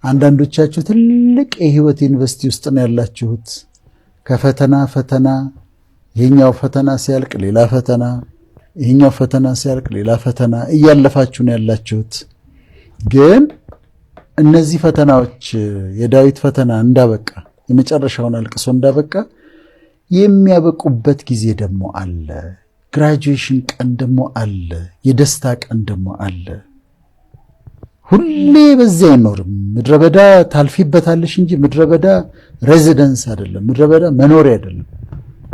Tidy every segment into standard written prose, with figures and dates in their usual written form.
አንዳንዶቻችሁ ትልቅ የህይወት ዩኒቨርሲቲ ውስጥ ነው ያላችሁት። ከፈተና ፈተና ይሄኛው ፈተና ሲያልቅ ሌላ ፈተና፣ ይሄኛው ፈተና ሲያልቅ ሌላ ፈተና እያለፋችሁ ነው ያላችሁት። ግን እነዚህ ፈተናዎች የዳዊት ፈተና እንዳበቃ የመጨረሻውን አልቅሶ እንዳበቃ የሚያበቁበት ጊዜ ደግሞ አለ። ግራጁዌሽን ቀን ደግሞ አለ። የደስታ ቀን ደግሞ አለ። ሁሌ በዚያ አይኖርም። ምድረ በዳ ታልፊበታለሽ እንጂ ምድረ በዳ ሬዚደንስ አይደለም። ምድረ በዳ መኖሪያ አይደለም።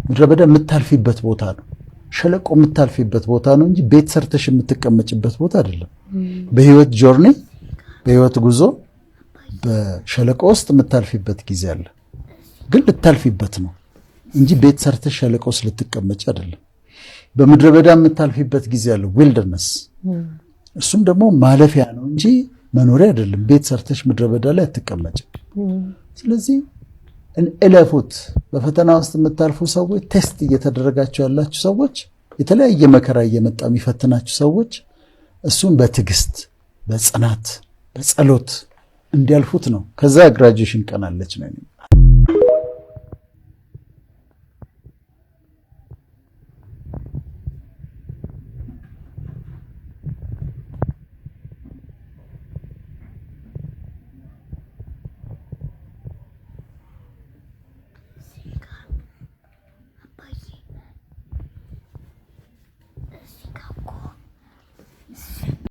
ምድረ በዳ የምታልፊበት ቦታ ነው። ሸለቆ የምታልፊበት ቦታ ነው እንጂ ቤት ሰርተሽ የምትቀመጭበት ቦታ አይደለም። በህይወት ጆርኒ፣ በህይወት ጉዞ በሸለቆ ውስጥ የምታልፊበት ጊዜ አለ። ግን ልታልፊበት ነው እንጂ ቤት ሰርተሽ ሸለቆ ውስጥ ልትቀመጭ አይደለም። በምድረ በዳ የምታልፊበት ጊዜ አለ፣ ዊልደርነስ። እሱም ደግሞ ማለፊያ ነው እንጂ መኖሪያ አይደለም። ቤት ሰርተሽ ምድረ በዳ ላይ አትቀመጭም። ስለዚህ እለፉት። በፈተና ውስጥ የምታልፉ ሰዎች፣ ቴስት እየተደረጋችሁ ያላችሁ ሰዎች፣ የተለያየ መከራ እየመጣ የሚፈትናችሁ ሰዎች እሱን በትዕግስት በጽናት በጸሎት እንዲያልፉት ነው። ከዛ ግራጁዌሽን ቀን አለች ነው።